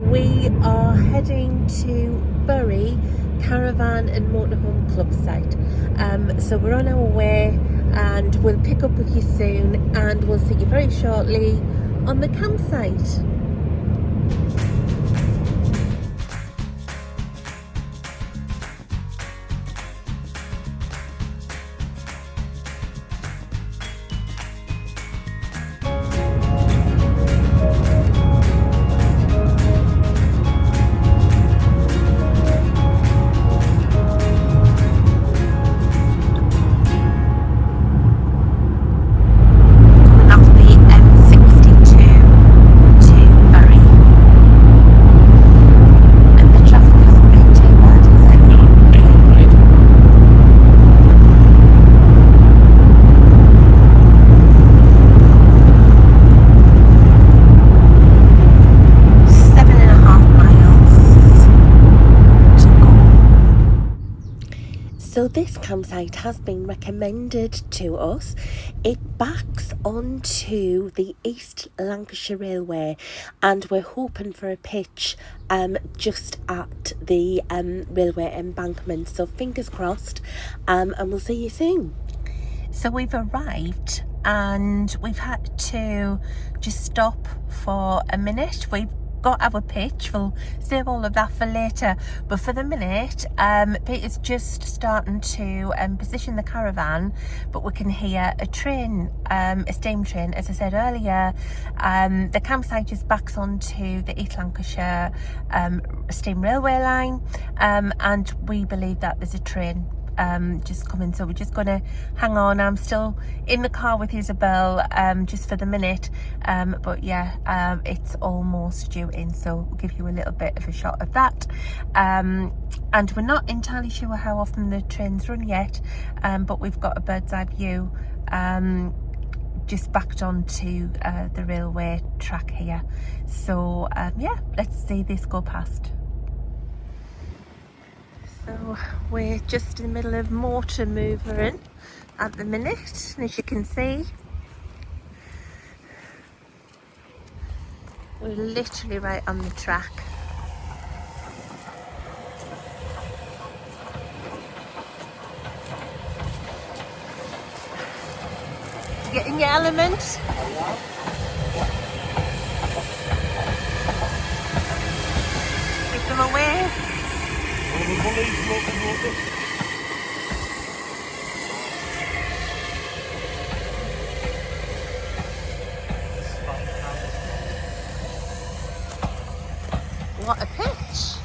We are heading to Bury Caravan and Motorhome Club site. So we're on our way and we'll pick up with you soon and we'll see you very shortly on the campsite. So this campsite has been recommended to us. It backs onto the East Lancashire Railway and we're hoping for a pitch just at the railway embankment. So fingers crossed, and we'll see you soon. So we've arrived and we've had to just stop for a minute. We've got our pitch, we'll save all of that for later, but for the minute Peter's just starting to position the caravan, but we can hear a train, a steam train. As I said earlier, the campsite just backs onto the East Lancashire steam railway line, and we believe that there's a train just coming, so we're just gonna hang on. I'm still in the car with Isabel just for the minute, but yeah, it's almost due in, so we'll give you a little bit of a shot of that, and we're not entirely sure how often the trains run yet, but we've got a bird's eye view just backed onto the railway track here, so yeah, let's see this go past. So we're just in the middle of motor moving at the minute, and as you can see, we're literally right on the track. You get in your element? Give them away. What a pitch!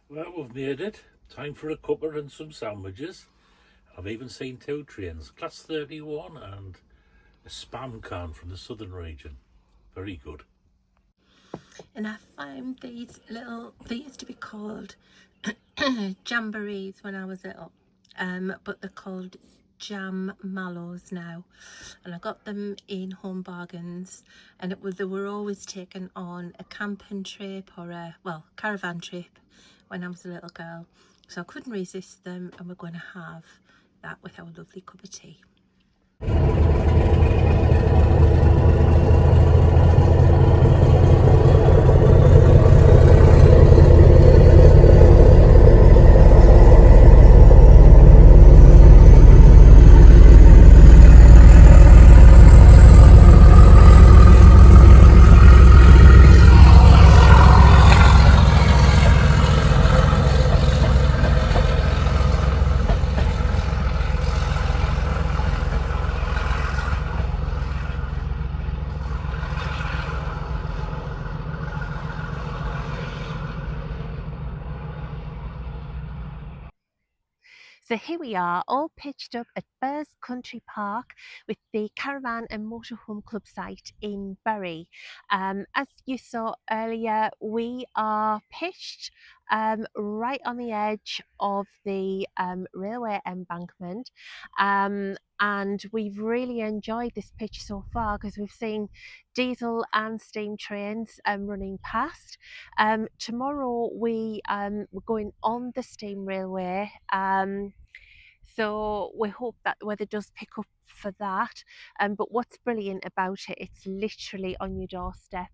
Well, we've made it. Time for a cuppa and some sandwiches. I've even seen 2 trains, Class 31 and a spam can from the southern region. Very good. And I found these little, they used to be called jamborees when I was little, but they're called jam mallows now, and I got them in Home Bargains, and they were always taken on a camping trip or a caravan trip when I was a little girl, so I couldn't resist them, and we're going to have that with our lovely cup of tea. So here we are, all pitched up at Burrs Country Park with the Caravan and Motorhome Club site in Bury. As you saw earlier, we are pitched right on the edge of the railway embankment, and we've really enjoyed this pitch so far because we've seen diesel and steam trains running past. Tomorrow we're going on the steam railway So we hope that the weather does pick up for that. But what's brilliant about it, it's literally on your doorstep.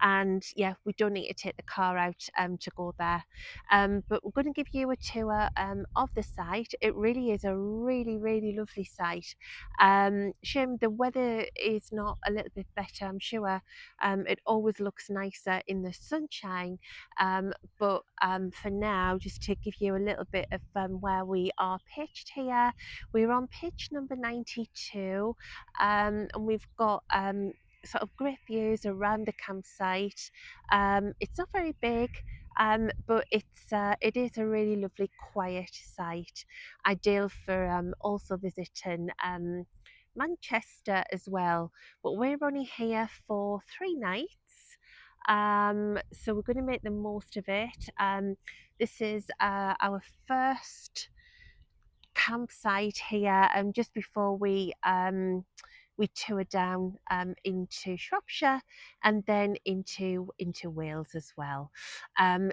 And yeah, we don't need to take the car out to go there. But we're going to give you a tour of the site. It really is a really lovely site. Shame the weather is not a little bit better. I'm sure it always looks nicer in the sunshine. But for now, just to give you a little bit of where we are pitched here, we're on pitch number 92, and we've got sort of great views around the campsite. It's not very big, but it is a really lovely quiet site, ideal for also visiting Manchester as well. But we're only here for 3 nights, so we're going to make the most of it. This is our first campsite here, just before we tour down into Shropshire and then into Wales as well.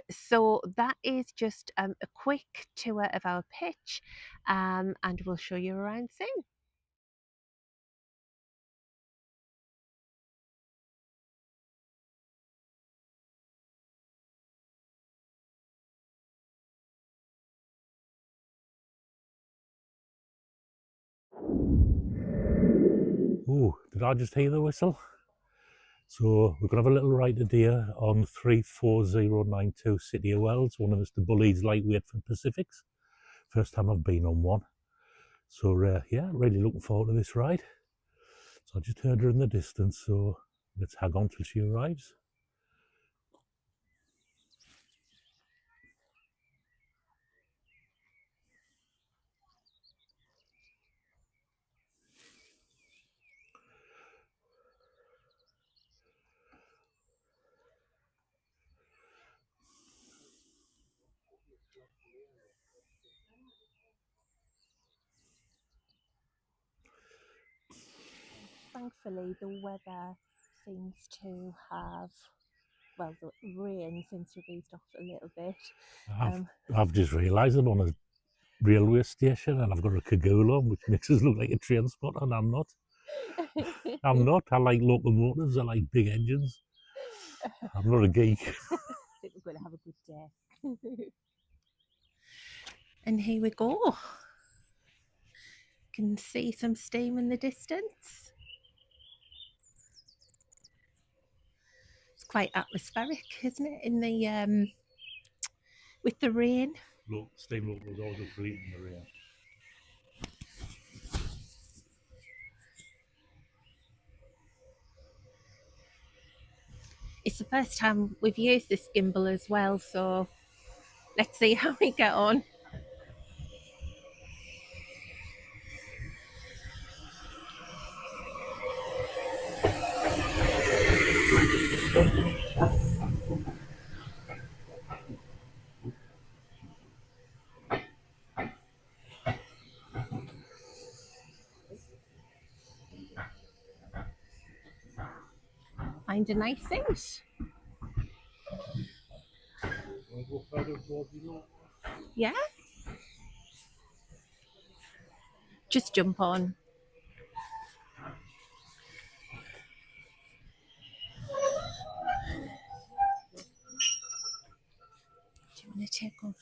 So that is just a quick tour of our pitch, and we'll show you around soon. Ooh, did I just hear the whistle? So we're going to have a little ride today on 34092 City of Wells, one of Mr. Bully's lightweight for Pacifics. First time I've been on one. So yeah, really looking forward to this ride. So I just heard her in the distance, so let's hang on till she arrives. Thankfully, the weather seems to have, well, the rain seems to have eased off a little bit. I've just realised I'm on a railway station and I've got a cagoule on, which makes us look like a train spot, and I'm not. I'm not. I like locomotives. I like big engines. I'm not a geek. I think we're going to have a good day. And here we go. You can see some steam in the distance. It's quite atmospheric, isn't it? In the with the rain. Look, steam locals always look great in the rain. It's the first time we've used this gimbal as well, so let's see how we get on. Find a nice seat. Yeah. Just jump on. Do you want to take off?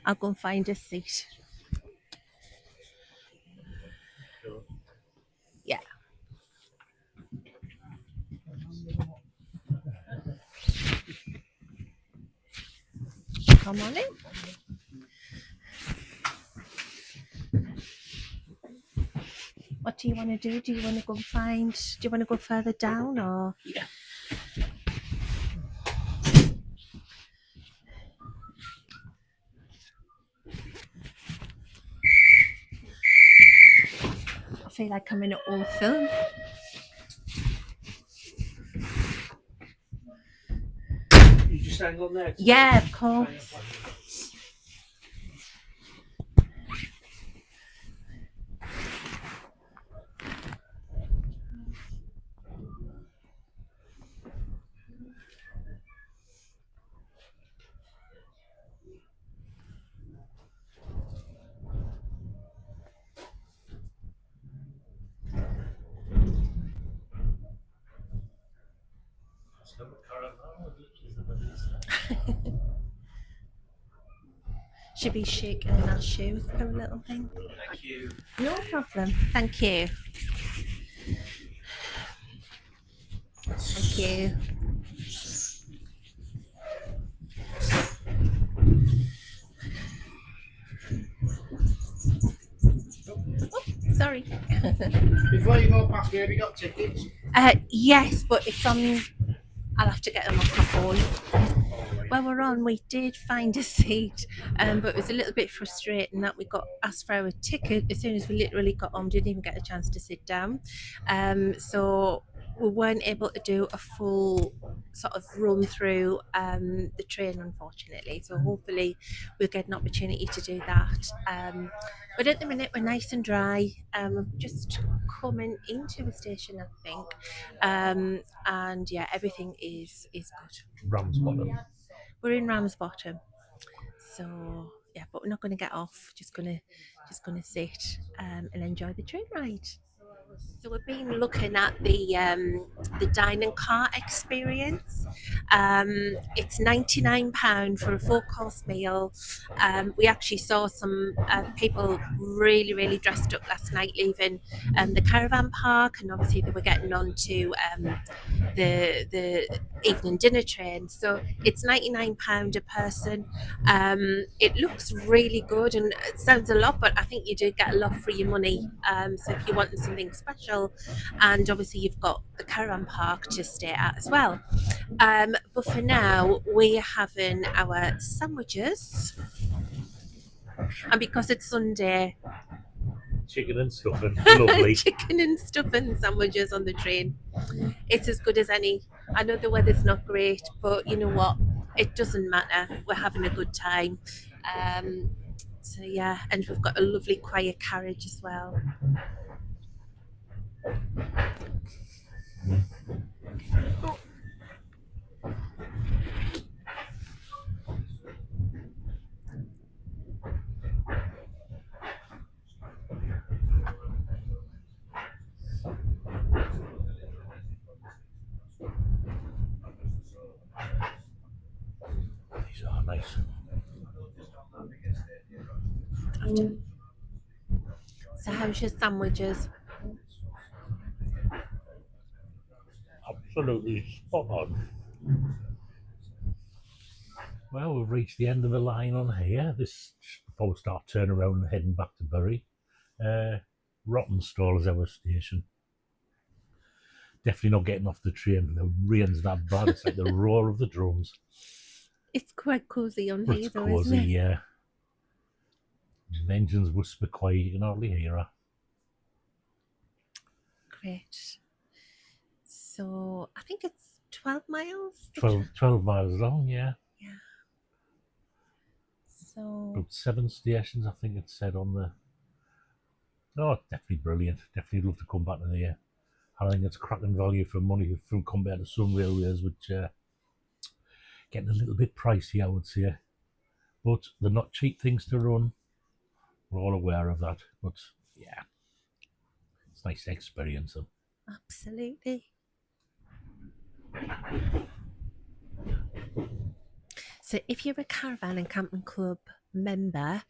I'll go and find a seat. Yeah. Come on in. What do you want to do? Do you want to go find? Do you want to go further down or? Yeah. I feel like I'm in an old film. You just hang on there. Yeah, of course. Should be shaking in our shoes for a little thing. Thank you. No problem. Thank you. Thank you. Sorry. Before you go past me, have you got tickets? Yes, but it's on. I'll have to get them off my phone. While we're on, we did find a seat, but it was a little bit frustrating that we got asked for our ticket as soon as we literally got home. Didn't even get a chance to sit down. So we weren't able to do a full sort of run through the train, unfortunately. So hopefully we'll get an opportunity to do that. But at the minute we're nice and dry. We're just coming into a station, I think, and yeah, everything is good. Ramsbottom. We're in Ramsbottom, so yeah, but we're not going to get off. Just gonna sit and enjoy the train ride. So we've been looking at the dining car experience. It's £99 for a 4-course meal. We actually saw some people really dressed up last night leaving the caravan park, and obviously they were getting on to the evening dinner train. So it's £99 a person. It looks really good, and it sounds a lot, but I think you do get a lot for your money. So if you're wanting something special, and obviously you've got the caravan park to stay at as well. But for now, we're having our sandwiches, and because it's Sunday, Chicken and stuffing. Lovely. chicken and stuffing sandwiches on the train. It's as good as any. I know the weather's not great, but you know what? It doesn't matter. We're having a good time. So yeah, and we've got a lovely quiet carriage as well. These are nice. So how's your sandwiches? Absolutely spot on. Well, we've reached the end of the line on here. This before we start turning around and heading back to Bury. Rottenstall is our station. Definitely not getting off the train. The rain's that bad. It's like the roar of the drums. It's quite cosy on But here, it's though, cosy, isn't it? yeah. The engines whisper quiet. You can hardly hear her. Great. So I think it's 12 miles. 12 miles long, yeah. Yeah. So About 7 stations, I think it said on the. Oh, definitely brilliant. Definitely love to come back to there. I think it's cracking value for money from compared to some railways, which getting a little bit pricey, I would say. But they're not cheap things to run. We're all aware of that. But yeah, it's nice to experience them. absolutely. So if you're a Caravan and Camping Club member,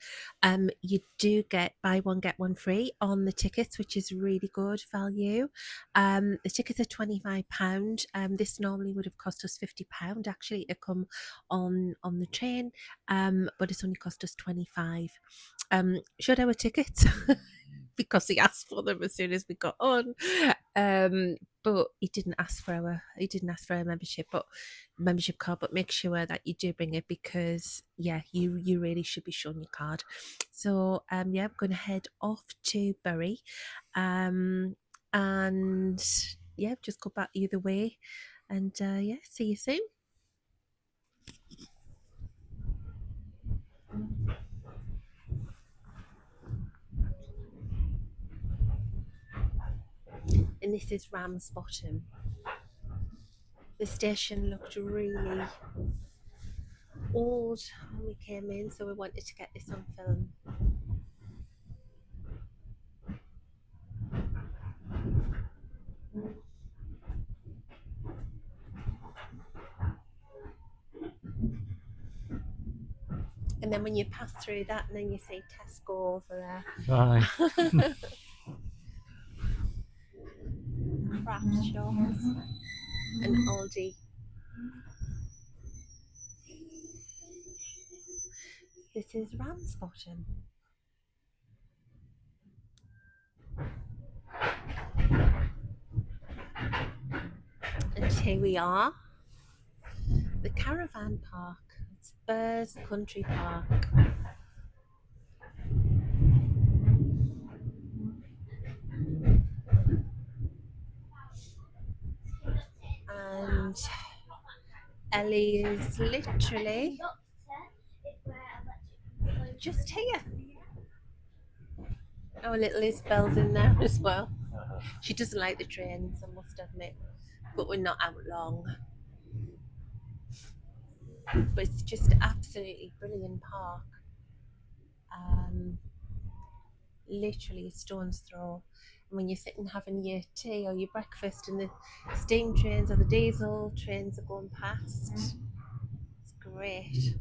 you do get buy one get one free on the tickets, which is really good value. The tickets are £25. This normally would have cost us £50 actually to come on the train, but it's only cost us £25. Showed our tickets because he asked for them as soon as we got on. But he didn't ask for our membership card, but make sure that you do bring it, because yeah, you really should be showing your card. So yeah, I'm going to head off to Bury, and yeah, just go back either way, and yeah, see you soon. And this is Ramsbottom. The station looked really old when we came in, so we wanted to get this on film. And then when you pass through that, and then you see Tesco over there. Aye. Craft shops and Aldi. This is Ramsbottom. And here we are, the Caravan Park. It's Burrs Country Park. And Ellie is literally just here. Our little Isabelle's in there as well. She doesn't like the trains, I must admit, but we're not out long. But it's just absolutely brilliant park. Literally a stone's throw. And when you're sitting having your tea or your breakfast and the steam trains or the diesel trains are going past, it's great.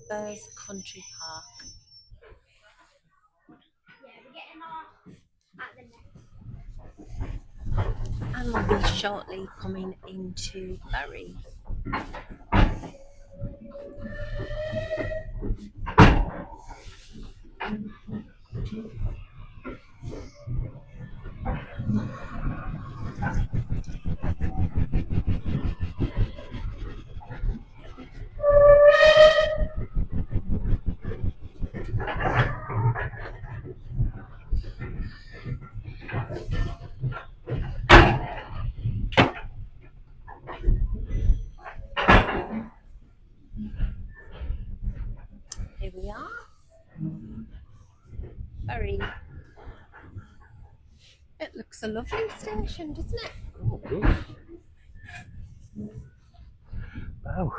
Burrs Country Park. And we'll be shortly coming into Bury. Here we are. Bury. It looks a lovely station, doesn't it? Oh, good. Wow.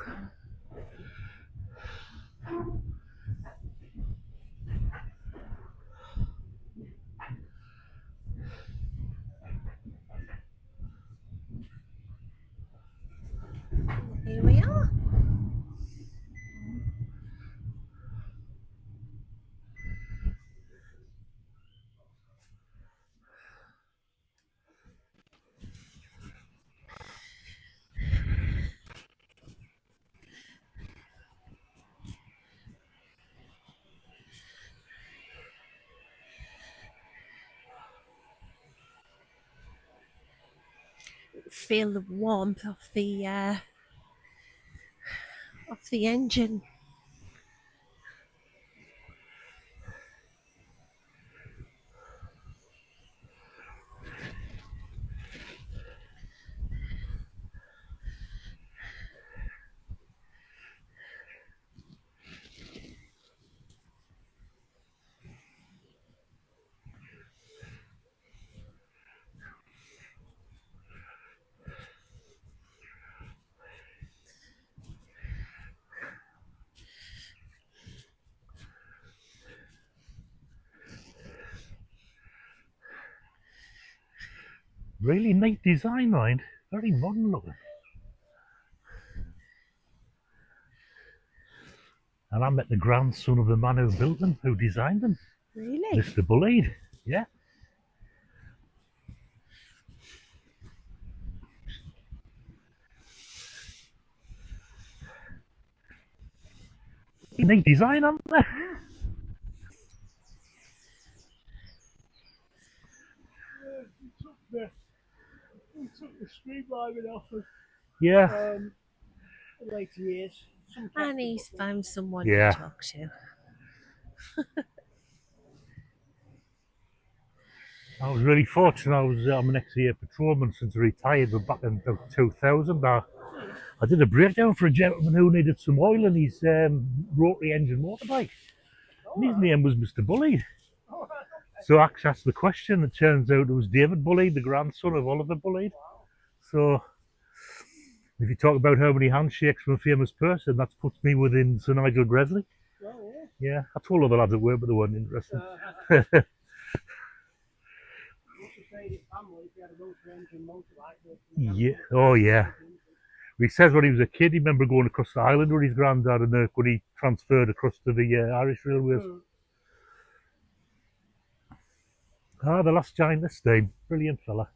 Here we are. Feel the warmth of the engine. Really neat design, mind. Very modern looking. And I met the grandson of the man who built them, who designed them. Really? Mr. Bullied. Yeah. Neat design, aren't they? We took the streamlining off of Yeah. later years. And he's found someone Yeah. to talk to. I was really fortunate. I'm an ex-year patrolman since I retired, but back in about 2000, I did a breakdown for a gentleman who needed some oil in his rotary engine motorbike. And his name was Mr. Bullied. So I asked the question. It turns out it was David Bullied, the grandson of Oliver Bullied. So if you talk about how many handshakes from a famous person, that puts me within Sir Nigel Gresley. Oh, Yeah, I told other lads at work, but they weren't interested. Family, if you had a Yeah. Oh, yeah. He says when he was a kid, he remember going across the island with his granddad and when he transferred across to the Irish Railways. Ah, the last giant this time. Brilliant fella.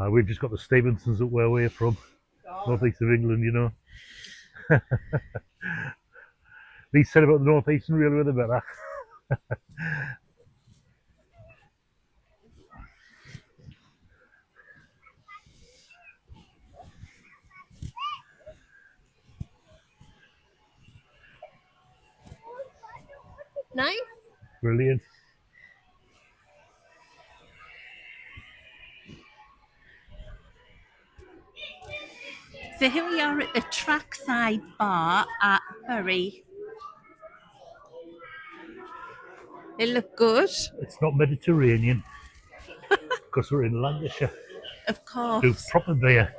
We've just got the Stevensons that we're away from. Northeast of England, you know. These said about the Northeastern Railway, the better. Nice. Brilliant. So here we are at the Trackside Bar at Bury. It looked good. It's not Mediterranean because we're in Lancashire. Of Do course. proper beer.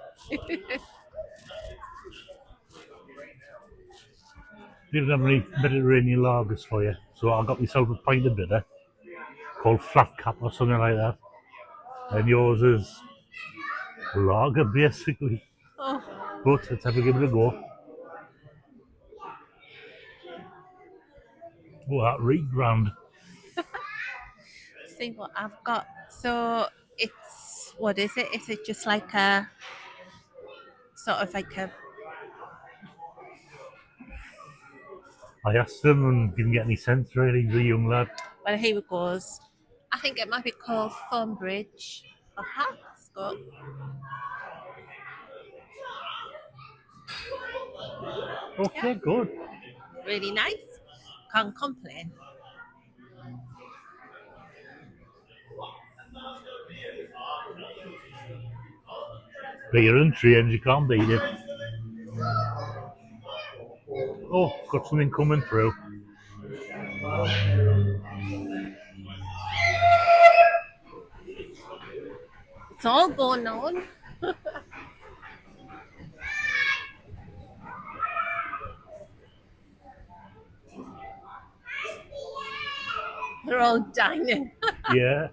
Didn't have any Mediterranean lagers for you, so I got myself a pint of bitter called Flat Cap or something like that. And yours is lager basically, Oh, but let's have to give it a go. Oh, that reground. see what I've got. So it's, what is it? Is it just like a sort of like a, I asked him and didn't get any sense really. He's a young lad. well, here it goes. I think it might be called Thornbridge. Perhaps. Go. Okay, good. Really nice. Can't complain. Beer and trains, you can't beat it. Oh, got something coming through. It's all going on. They're all dining. Yeah.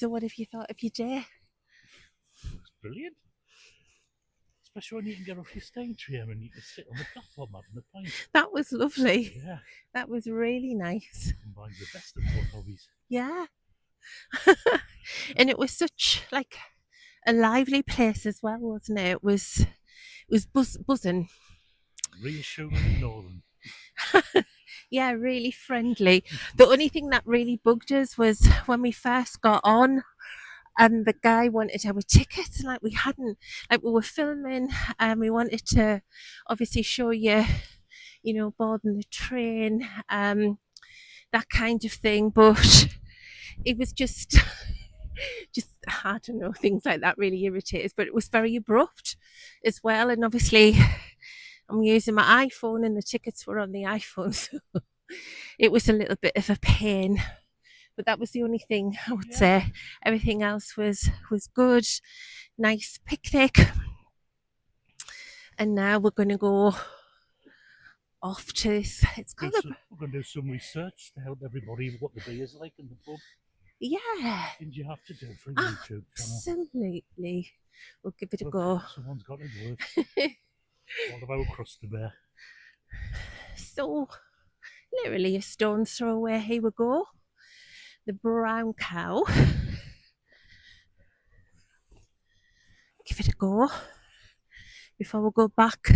So what have you thought of your day? It's brilliant. Especially when you can get off your steam train and you can sit on the platform having a pint. That was lovely. Yeah, That was really nice. combines the best of both hobbies. Yeah. And it was such like a lively place as well, wasn't it? It was buzzing. Reassuring northern. Yeah, really friendly. The only thing that really bugged us was when we first got on and the guy wanted our tickets. Like we were filming and we wanted to obviously show you, boarding the train, that kind of thing. But it was just I don't know, things like that really irritated us. But it was very abrupt as well. And obviously I'm using my iPhone and the tickets were on the iPhone, so it was a little bit of a pain. But that was the only thing I would say. Everything else was good. Nice picnic. And now we're going to go off to this. We're going to do some research to help everybody what the day is like in the pub. Yeah. Things you have to do for a YouTube channel. Absolutely. We'll give it a go. Someone's got to do it. What about crust to bear? So, literally a stone's throw away, here we go. The brown cow. Give it a go before we go back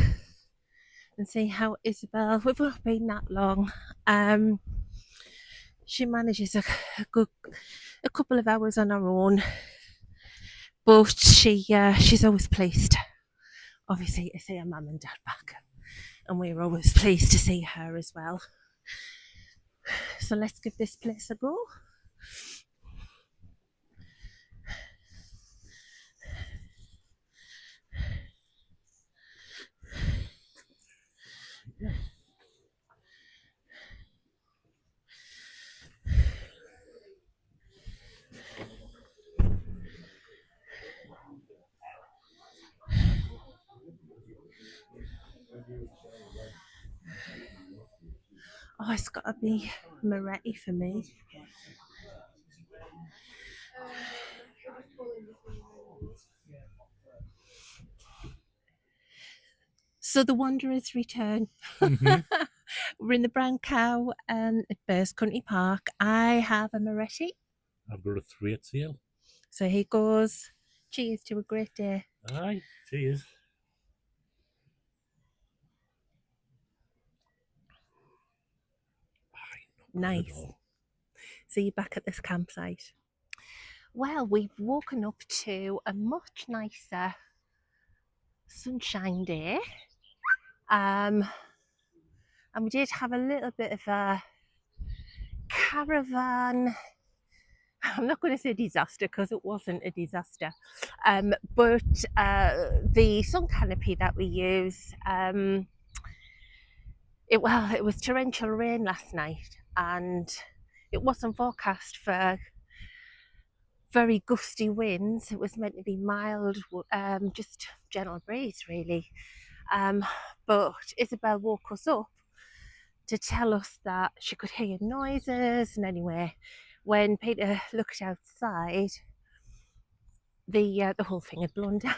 and see how Isabelle, we've not been that long. She manages a couple of hours on her own, but she's always pleased, obviously, to see her mum and dad back, and we're always pleased to see her as well. So let's give this place a go. Oh, it's got to be Moretti for me. So the Wanderers return. Mm-hmm. We're in the Brown Cow at Burrs Country Park. I have a Moretti. I've got a 3 tail. So here goes. Cheers to a great day. Aye, cheers. Nice. See you back at this campsite. Well, we've woken up to a much nicer sunshine day. And we did have a little bit of a caravan. I'm not going to say disaster because it wasn't a disaster. But the sun canopy that we use, it was torrential rain last night, and it wasn't forecast for very gusty winds. It was meant to be mild, just gentle breeze really. But Isabelle woke us up to tell us that she could hear noises, and anyway, when Peter looked outside, the whole thing had blown down.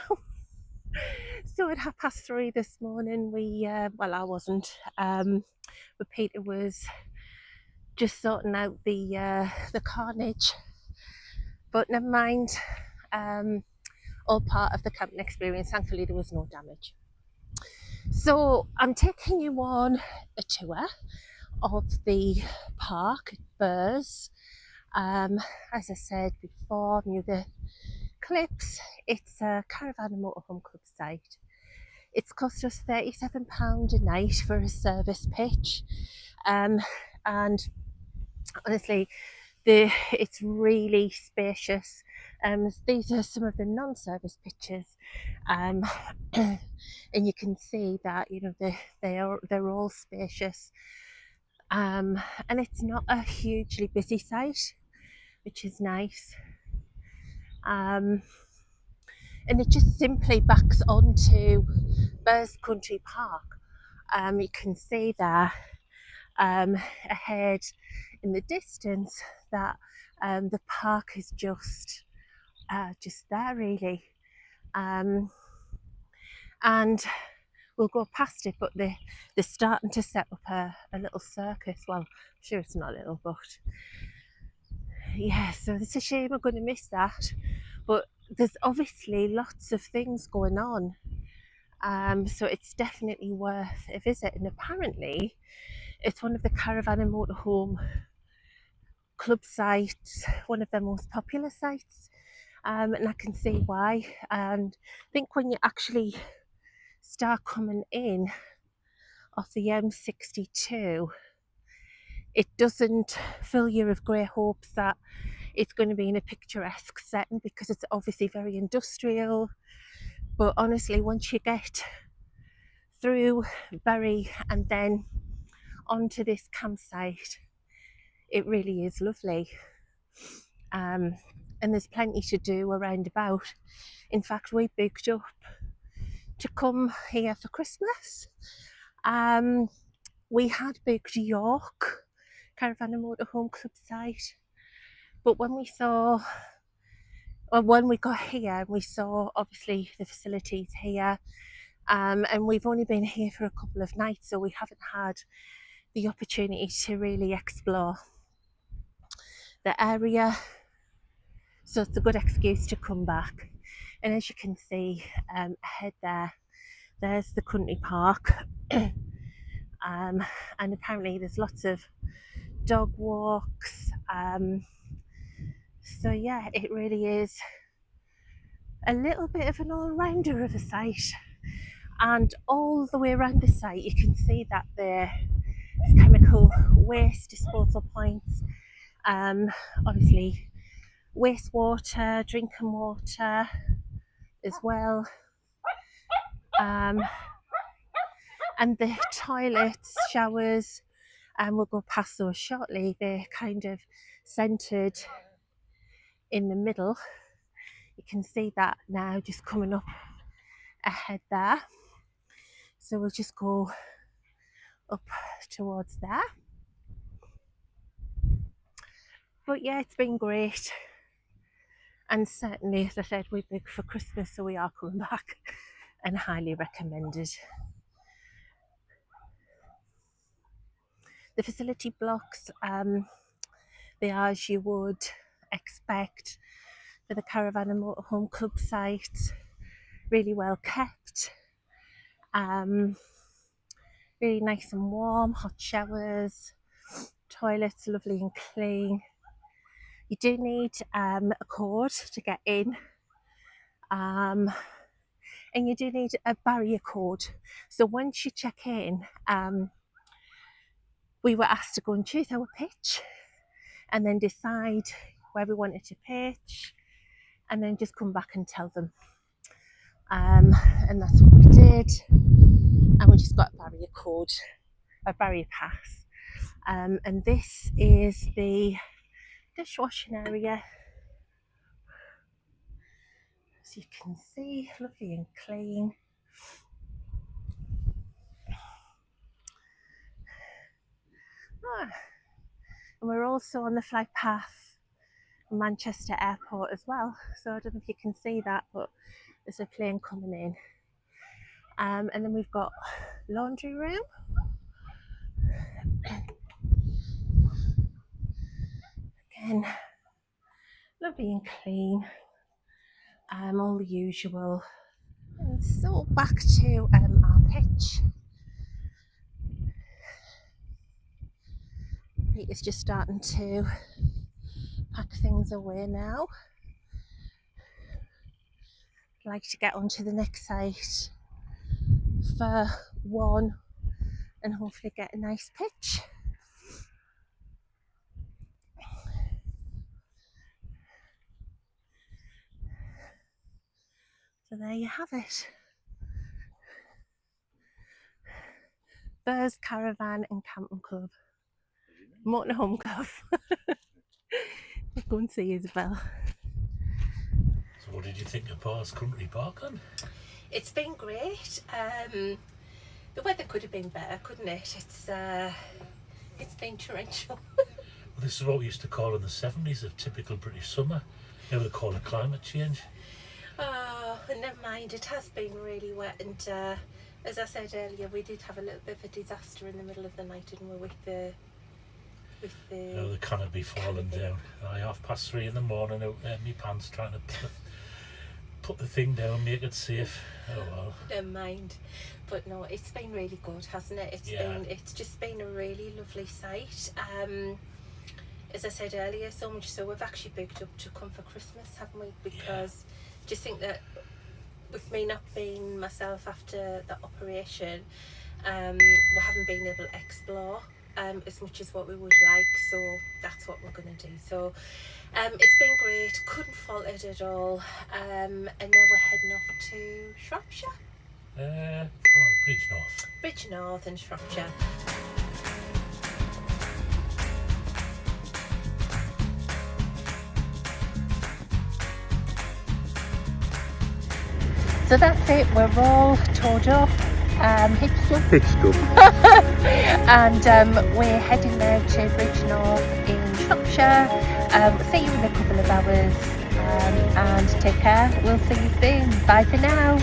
So at 3:30 this morning, I wasn't, but Peter was just sorting out the carnage. But never mind, all part of the camping experience. Thankfully, there was no damage. So I'm taking you on a tour of the park at Burrs. As I said before, near the clips, it's a Caravan and Motorhome Club site. It's cost us £37 a night for a service pitch, and honestly, it's really spacious. These are some of the non-service pitches, and you can see that they're all spacious, and it's not a hugely busy site, which is nice. And it just simply backs onto Burrs Country Park. You can see there ahead in the distance that The park is just there really, and we'll go past it, but they're starting to set up a little circus. Well, I'm sure it's not little, but yeah, so it's a shame I'm going to miss that, but there's obviously lots of things going on, so it's definitely worth a visit. And apparently it's one of the Caravan and Motorhome Club sites, one of their most popular sites, and I can see why. And I think when you actually start coming in off the M62, it doesn't fill you with great hopes that it's going to be in a picturesque setting, because it's obviously very industrial. But honestly, once you get through Bury and then onto this campsite, it really is lovely. And there's plenty to do around about. In fact, we booked up to come here for Christmas. We had booked York Caravan and Motorhome Club site, but when we got here, we saw obviously the facilities here, and we've only been here for a couple of nights, so we haven't had the opportunity to really explore the area, so it's a good excuse to come back. And as you can see ahead there's the country park, and apparently there's lots of dog walks, so yeah, it really is a little bit of an all-rounder of a site. And all the way around the site you can see that there's chemical waste disposal points, obviously wastewater, drinking water as well, and the toilets, showers, and we'll go past those shortly. They're kind of centered in the middle. You can see that now just coming up ahead there, so we'll just go up towards there. But yeah, it's been great, and certainly, as I said, we booked for Christmas, so we are coming back, and highly recommended. The facility blocks, they are as you would expect for the Caravan and Motorhome Club site. Really well kept, really nice and warm, hot showers, toilets lovely and clean. You do need a code to get in, and you do need a barrier code. So once you check in, we were asked to go and choose our pitch and then decide where we wanted to pitch, and then just come back and tell them, and that's what we did. And we just got a barrier code, a barrier pass, and this is the dishwashing area, as you can see, lovely and clean. And we're also on the flight path from Manchester Airport as well, so I don't know if you can see that, but there's a plane coming in. And then we've got laundry room, again lovely and clean, all the usual. And so back to our pitch. Peter's just starting to pack things away now. I'd like to get onto the next site for one and hopefully get a nice pitch. So there you have it. Burrs Caravan and Camping Club. Motorhome Club. Go and see Isabelle. So what did you think of Burrs Country Park then? It's been great. The weather could have been better, couldn't it? It's been torrential. This is what we used to call in the 70s a typical British summer. Now they call it climate change. Oh, never mind. It has been really wet, and as I said earlier, we did have a little bit of a disaster in the middle of the night, didn't we, with the The canopy falling down. 3:30 in the morning, out there in my pants, trying to put the thing down, make it safe. Oh well. Never mind. But no, it's been really good, hasn't it? It's just been a really lovely sight. As I said earlier, so much so we've actually booked up to come for Christmas, haven't we? Because just think that with me not being myself after the operation, we haven't been able to explore as much as what we would like, so that's what we're going to do. So it's been great, couldn't fault it at all, and now we're heading off to Shropshire. Bridgnorth. Bridgnorth and Shropshire. So that's it, we're all towed up, hitched up, and we're heading now to Bridgnorth in Shropshire. See you in a couple of hours, and take care. We'll see you soon. Bye for now.